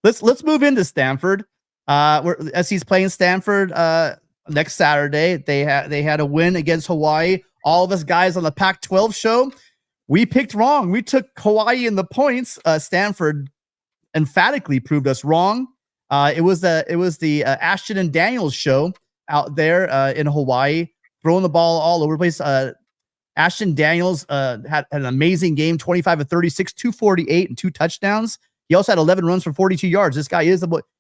let's move into Stanford. SC's playing Stanford next Saturday. They had a win against Hawaii. All of us guys on the Pac-12 show, we picked wrong. We took Hawaii in the points. Stanford emphatically proved us wrong. It was the Ashton and Daniels show out there in Hawaii, throwing the ball all over the place. Ashton Daniels had an amazing game, 25 of 36, 248, and 2 touchdowns. He also had 11 runs for 42 yards. This guy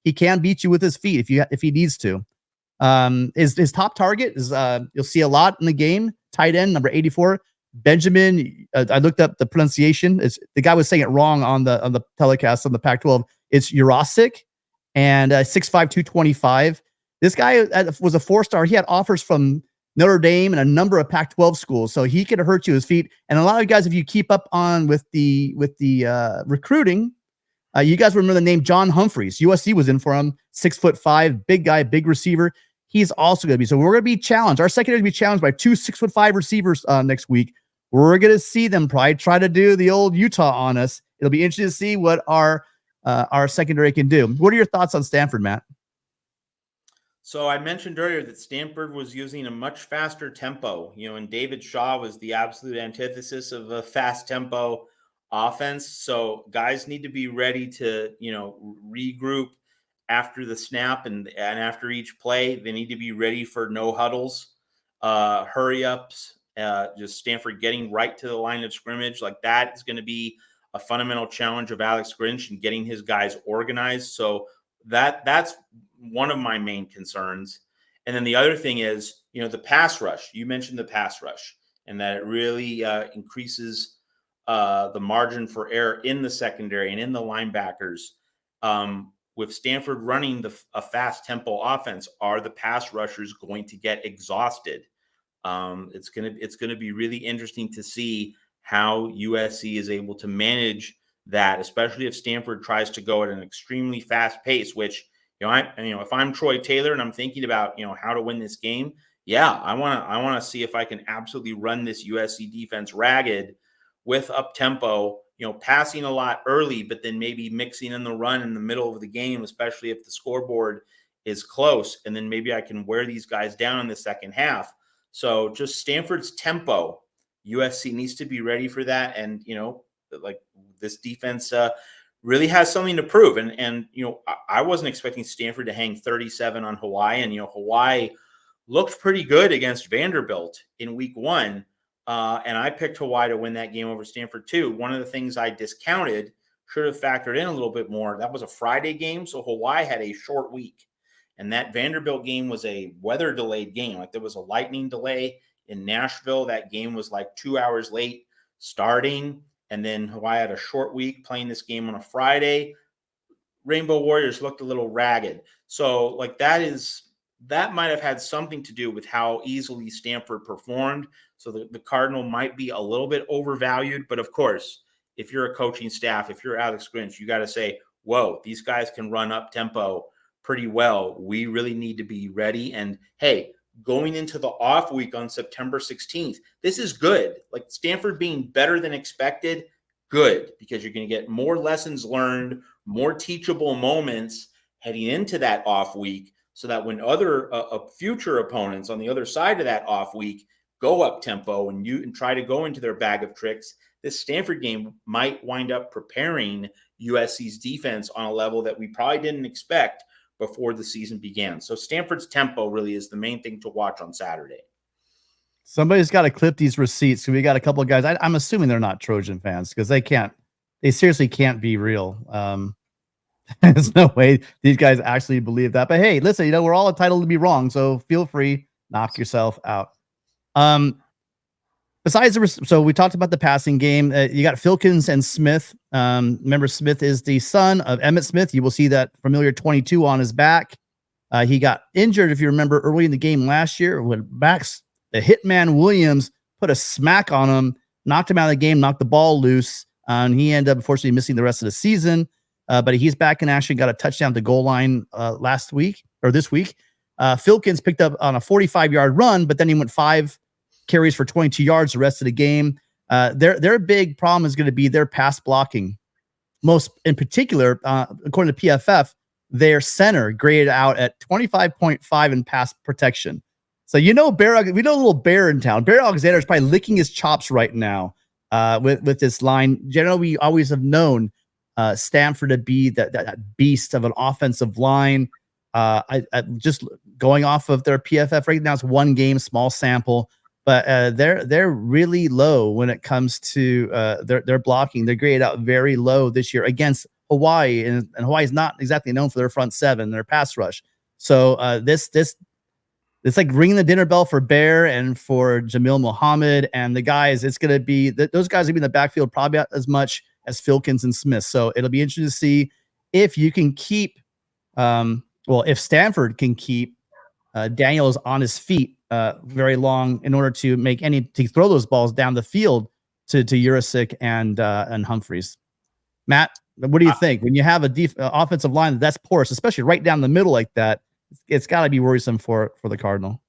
he can beat you with his feet if he needs to. His top target is you'll see a lot in the game. Tight end number 84, Benjamin. I looked up the pronunciation. The guy was saying it wrong on the telecast on the Pac-12. It's Urosic, and 6'5", 225. This guy was a 4-star. He had offers from Notre Dame and a number of Pac-12 schools, so he could hurt you his feet. And a lot of you guys, if you keep up on with the recruiting, you guys remember the name John Humphreys. USC was in for him, 6'5", big guy, big receiver. He's also going to be. So we're going to be challenged. Our secondary is going to be challenged by 2 6'5" receivers next week. We're going to see them probably try to do the old Utah on us. It'll be interesting to see what our secondary can do. What are your thoughts on Stanford, Matt? So I mentioned earlier that Stanford was using a much faster tempo, and David Shaw was the absolute antithesis of a fast tempo offense. So guys need to be ready to, regroup after the snap and after each play. They need to be ready for no huddles, hurry ups, just Stanford getting right to the line of scrimmage. Like that is going to be a fundamental challenge of Alex Grinch and getting his guys organized. So that's one of my main concerns. And then the other thing is, the pass rush. You mentioned the pass rush and that it really increases the margin for error in the secondary and in the linebackers. With Stanford running a fast tempo offense, are the pass rushers going to get exhausted? It's gonna be really interesting to see how USC is able to manage that, especially if Stanford tries to go at an extremely fast pace. Which if I'm Troy Taylor and I'm thinking about how to win this game, I want to see if I can absolutely run this USC defense ragged with up tempo. Passing a lot early, but then maybe mixing in the run in the middle of the game, especially if the scoreboard is close. And then maybe I can wear these guys down in the second half. So just Stanford's tempo, USC needs to be ready for that. And, this defense really has something to prove. And I wasn't expecting Stanford to hang 37 on Hawaii. And, Hawaii looked pretty good against Vanderbilt in week 1. And I picked Hawaii to win that game over Stanford too. One of the things I discounted, should have factored in a little bit more. That was a Friday game, so Hawaii had a short week. And that Vanderbilt game was a weather delayed game. Like there was a lightning delay in Nashville. That game was like 2 hours late starting. And then Hawaii had a short week playing this game on a Friday. Rainbow Warriors looked a little ragged. So that might have had something to do with how easily Stanford performed. So the Cardinal might be a little bit overvalued. But of course, if you're a coaching staff, if you're Alex Grinch, you got to say, whoa, these guys can run up tempo pretty well. We really need to be ready. And hey, going into the off week on September 16th, this is good. Like Stanford being better than expected, good, because you're going to get more lessons learned, more teachable moments heading into that off week, so that when other future opponents on the other side of that off week go up tempo and try to go into their bag of tricks, this Stanford game might wind up preparing USC's defense on a level that we probably didn't expect before the season began. So Stanford's tempo really is the main thing to watch on Saturday. Somebody's got to clip these receipts. So we got a couple of guys. I'm assuming they're not Trojan fans because they seriously can't be real. There's no way these guys actually believe that. But hey, listen, we're all entitled to be wrong. So feel free, knock yourself out. So we talked about the passing game. You got Filkins and Smith. Remember, Smith is the son of Emmitt Smith. You will see that familiar 22 on his back. He got injured, if you remember, early in the game last year when the hitman Williams put a smack on him, knocked him out of the game, knocked the ball loose. And he ended up, unfortunately, missing the rest of the season. But he's back and actually got a touchdown at the goal line this week. Filkins picked up on a 45-yard run, but then he went 5 carries for 22 yards the rest of the game. Their big problem is going to be their pass blocking. most in particular, according to PFF, their center graded out at 25.5 in pass protection. So we know a little bear in town. Bear Alexander is probably licking his chops right now with this line. Generally, we always have known Stanford to be that beast of an offensive line. I just going off of their PFF right now, it's one game, small sample, but they're really low when it comes to their blocking. They're graded out very low this year against Hawaii, and Hawaii is not exactly known for their front seven, their pass rush. So it's like ringing the dinner bell for Bear and for Jamil Muhammad and the guys. It's going to be those guys will be in the backfield probably not as much as Filkins and Smith. So it'll be interesting to see if you can keep, if Stanford can keep Daniels on his feet very long in order to throw those balls down the field to Urisic and Humphreys. Matt, what do you think when you have a offensive line that's porous, especially right down the middle like that? It's got to be worrisome for the Cardinal.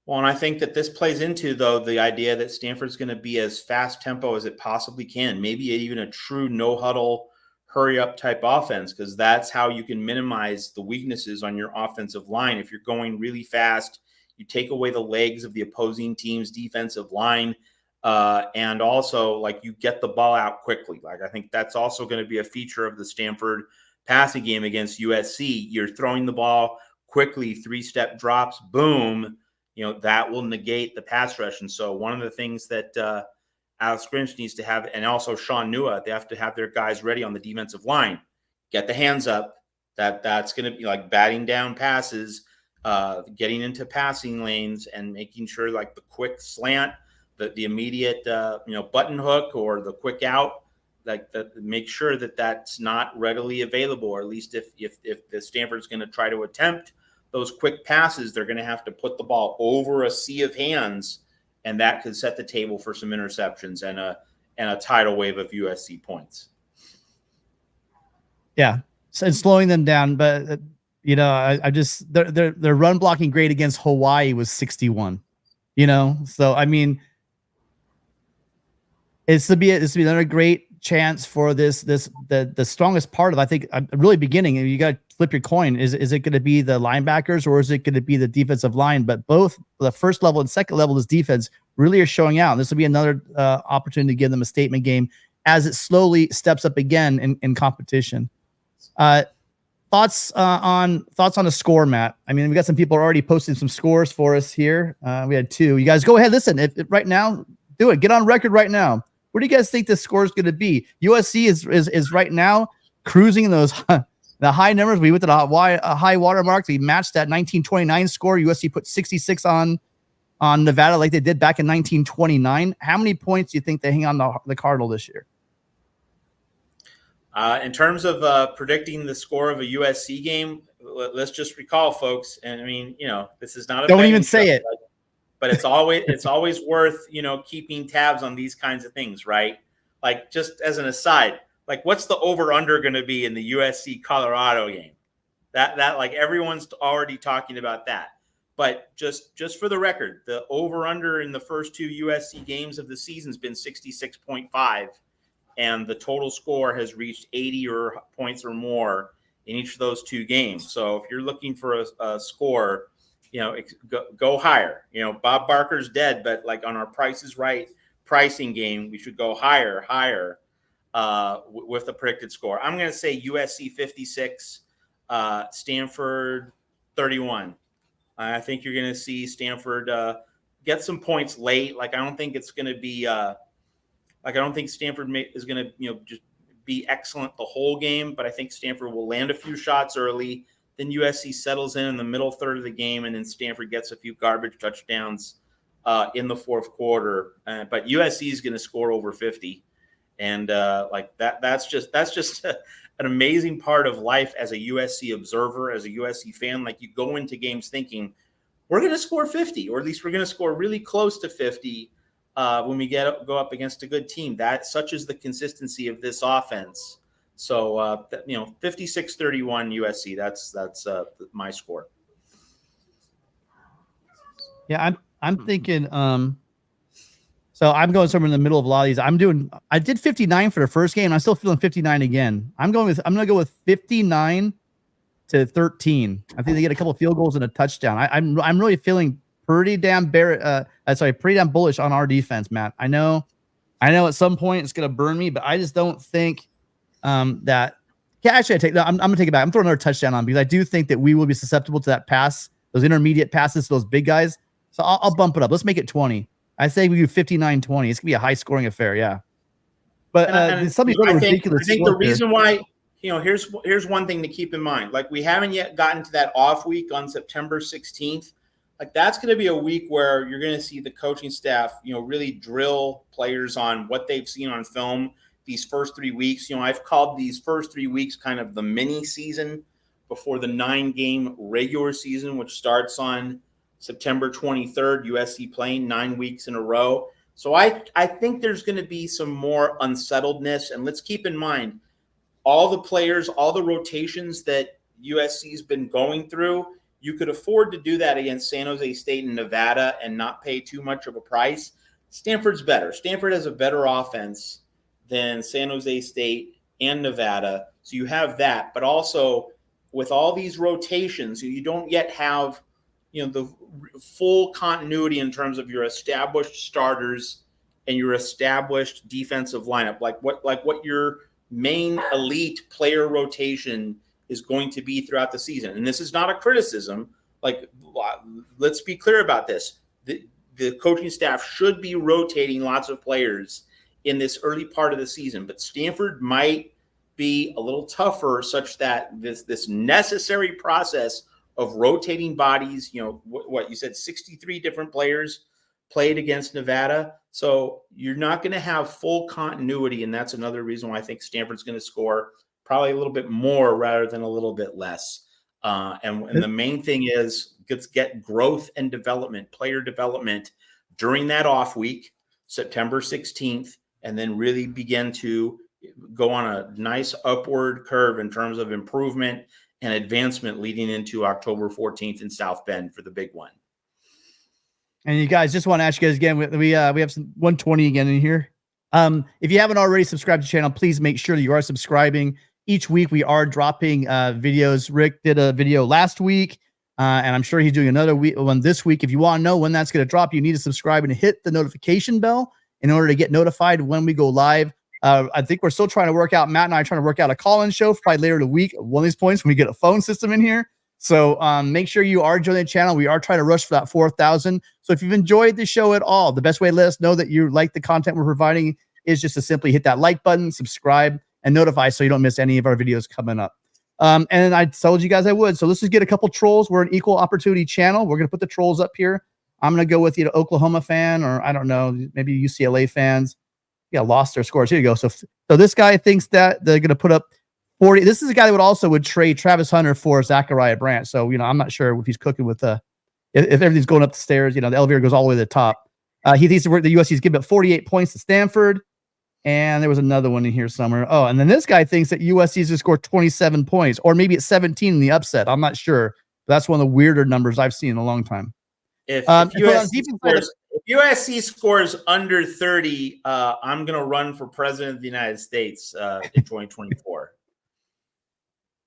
Well, and I think that this plays into, though, the idea that Stanford's going to be as fast tempo as it possibly can, maybe even a true no-huddle, hurry-up type offense, because that's how you can minimize the weaknesses on your offensive line. If you're going really fast, you take away the legs of the opposing team's defensive line, and also, like, you get the ball out quickly. Like, I think that's also going to be a feature of the Stanford passing game against USC. You're throwing the ball quickly, three-step drops, boom, that will negate the pass rush. And so one of the things that Alex Grinch needs to have, and also Sean Nua, they have to have their guys ready on the defensive line. Get the hands up. That's going to be like batting down passes, getting into passing lanes, and making sure like the quick slant, the immediate button hook or the quick out, make sure that that's not readily available, or at least if the Stanford's going to try to attempt those quick passes, they're going to have to put the ball over a sea of hands, and that could set the table for some interceptions and a tidal wave of USC points. Yeah, and slowing them down, but I just their run blocking grade against Hawaii was 61. So I mean, it's to be another great chance for the strongest part of, I think, really beginning, and you got to flip your coin. Is it going to be the linebackers or is it going to be the defensive line? But both the first level and second level of this defense really are showing out. And this will be another opportunity to give them a statement game as it slowly steps up again in competition. Thoughts on the score, Matt? I mean, we got some people already posting some scores for us here. We had two. You guys go ahead. Listen, if right now, do it. Get on record right now. What do you guys think this score is going to be? USC is right now cruising in those the high numbers. We went to the high water mark. We matched that 1929 score. USC put 66 on Nevada like they did back in 1929. How many points do you think they hang on the Cardinal this year? In terms of predicting the score of a USC game, let's just recall, folks. And I mean, this is not a don't even say it. But it's always worth, keeping tabs on these kinds of things, right? Like, just as an aside, like, what's the over-under going to be in the USC Colorado game? That like everyone's already talking about that. But just for the record, the over-under in the first two USC games of the season has been 66.5, and the total score has reached 80 points or more in each of those two games. So if you're looking for a score, go higher. Bob Barker's dead, but like on our Price is Right pricing game, we should go higher with the predicted score. I'm going to say USC 56, Stanford 31. I think you're going to see Stanford get some points late. Like, I don't think it's going to be I don't think Stanford is going to just be excellent the whole game, but I think Stanford will land a few shots early. Then USC settles in the middle third of the game, and then Stanford gets a few garbage touchdowns in the fourth quarter. But USC is going to score over 50, and that's just an amazing part of life as a USC observer, as a USC fan. Like, you go into games thinking we're going to score 50, or at least we're going to score really close to 50 when we go up against a good team. That such is the consistency of this offense. So, 56-31 USC, that's my score. Yeah, I'm thinking So I'm going somewhere in the middle of a lot of these. I did 59 for the first game. I'm still feeling 59 again. I'm going to go with 59 to 13. I think they get a couple of field goals and a touchdown. I'm really feeling pretty damn pretty damn bullish on our defense, Matt. I know at some point it's going to burn me, but I just don't think that. Yeah, actually, I'm going to take it back. I'm throwing another touchdown on because I do think that we will be susceptible to that pass, those intermediate passes to those big guys. So I'll bump it up. Let's make it 20. I say we do 59-20. It's going to be a high-scoring affair, yeah. But something really ridiculous. I think the reason why, here's one thing to keep in mind. Like, we haven't yet gotten to that off week on September 16th. Like, that's going to be a week where you're going to see the coaching staff, really drill players on what they've seen on film these first 3 weeks. I've called these first 3 weeks kind of the mini season before the 9-game regular season, which starts on September 23rd, USC playing 9 weeks in a row. So I think there's going to be some more unsettledness. And let's keep in mind, all the players, all the rotations that USC's been going through, you could afford to do that against San Jose State and Nevada and not pay too much of a price. Stanford's better. Stanford has a better offense than San Jose State and Nevada. So you have that. But also, with all these rotations, you don't yet have the full continuity in terms of your established starters and your established defensive lineup, like what your main elite player rotation is going to be throughout the season. And this is not a criticism. Like, let's be clear about this. The coaching staff should be rotating lots of players in this early part of the season, but Stanford might be a little tougher, such that this necessary process of rotating bodies, what you said, 63 different players played against Nevada. So you're not going to have full continuity. And that's another reason why I think Stanford's going to score probably a little bit more rather than a little bit less. And the main thing is let's get growth and development, player development during that off week, September 16th, and then really begin to go on a nice upward curve in terms of improvement and advancement leading into October 14th in South Bend for the big one. And you guys, just want to ask you guys again, we have some 120 again in here. If you haven't already subscribed to the channel, please make sure that you are subscribing. Each week we are dropping videos. Rick did a video last week, and I'm sure he's doing another one this week. If you want to know when that's going to drop, you need to subscribe and hit the notification bell in order to get notified when we go live. I think we're still trying to work out, Matt and I are trying to work out a call-in show for probably later in the week. One of these points when we get a phone system in here. So make sure you are joining the channel. We are trying to rush for that 4,000. So if you've enjoyed the show at all, the best way to let us know that you like the content we're providing is just to simply hit that like button, subscribe, and notify so you don't miss any of our videos coming up. And I told you guys I would. So let's just get a couple trolls. We're an equal opportunity channel. We're going to put the trolls up here. I'm going to go with Oklahoma fan, or I don't know, maybe UCLA fans. Yeah, lost their scores. Here you go. So this guy thinks that they're going to put up 40. This is a guy that would trade Travis Hunter for Zachariah Brandt. So, I'm not sure if he's cooking with if everything's going up the stairs, the elevator goes all the way to the top. He thinks the USC's giving up 48 points to Stanford. And there was another one in here somewhere. Oh, and then this guy thinks that USC's going to score 27 points, or maybe it's 17 in the upset. I'm not sure. But that's one of the weirder numbers I've seen in a long time. If USC scores under 30, I'm going to run for president of the United States in 2024.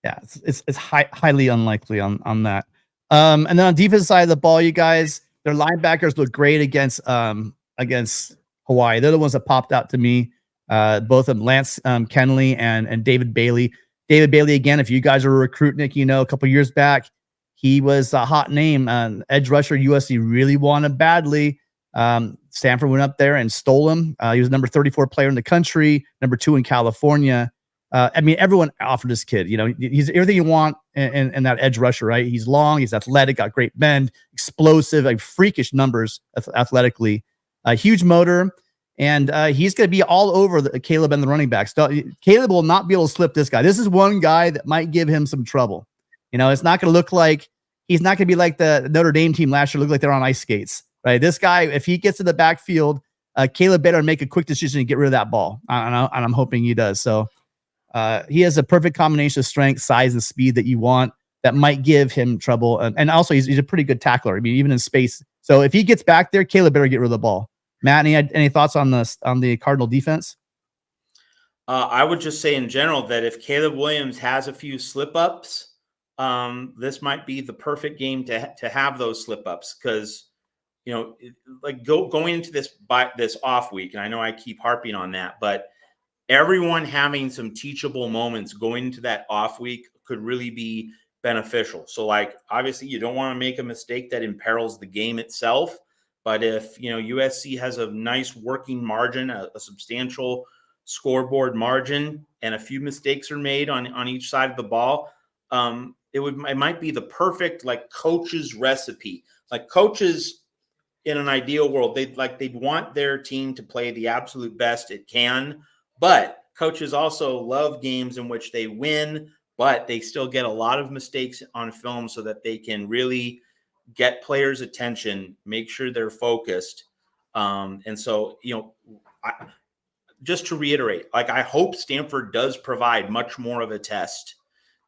Yeah, it's highly unlikely on that. And then on defense side of the ball, you guys, their linebackers look great against Hawaii. They're the ones that popped out to me. Both of them, Lance Kenley and David Bailey. David Bailey, again, if you guys are recruiting, a couple years back, he was a hot name. Edge rusher USC really wanted badly. Stanford went up there and stole him. He was number 34 player in the country, number 2 in California. Everyone offered this kid. He's everything you want in that edge rusher, right? He's long, he's athletic, got great bend, explosive, like freakish numbers athletically, huge motor, and he's going to be all over Caleb and the running backs. Caleb will not be able to slip this guy. This is one guy that might give him some trouble. It's not going to look like he's not going to be like the Notre Dame team last year. Look like they're on ice skates, right? This guy, if he gets to the backfield, Caleb better make a quick decision to get rid of that ball. And I'm hoping he does. So. He has a perfect combination of strength, size, and speed that you want that might give him trouble. And also, he's a pretty good tackler. Even in space. So if he gets back there, Caleb better get rid of the ball. Matt, any thoughts on the Cardinal defense? I would just say in general that if Caleb Williams has a few slip ups, this might be the perfect game to have those slip ups, because like going into this off week, and I know I keep harping on that, but everyone having some teachable moments going into that off week could really be beneficial. So, like, obviously you don't want to make a mistake that imperils the game itself, but if USC has a nice working margin, a substantial scoreboard margin, and a few mistakes are made on each side of the ball, it might be the perfect, like, coach's recipe. Like, coaches in an ideal world, they'd want their team to play the absolute best it can, but coaches also love games in which they win, but they still get a lot of mistakes on film so that they can really get players' attention, make sure they're focused. And so, just to reiterate, like, I hope Stanford does provide much more of a test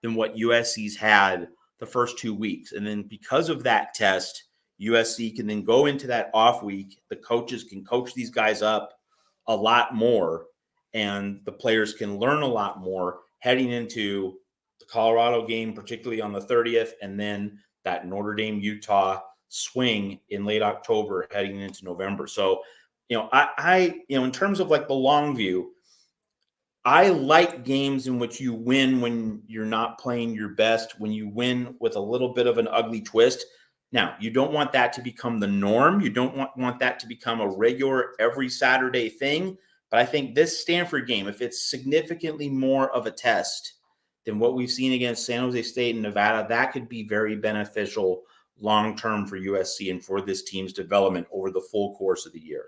than what USC's had the first 2 weeks. And then because of that test, USC can then go into that off week. The coaches can coach these guys up a lot more, and the players can learn a lot more heading into the Colorado game, particularly on the 30th, and then that Notre Dame Utah swing in late October heading into November. So, in terms of like the long view, I like games in which you win when you're not playing your best, when you win with a little bit of an ugly twist. Now, you don't want that to become the norm. You don't want that to become a regular every Saturday thing. But I think this Stanford game, if it's significantly more of a test than what we've seen against San Jose State and Nevada, that could be very beneficial long-term for USC and for this team's development over the full course of the year.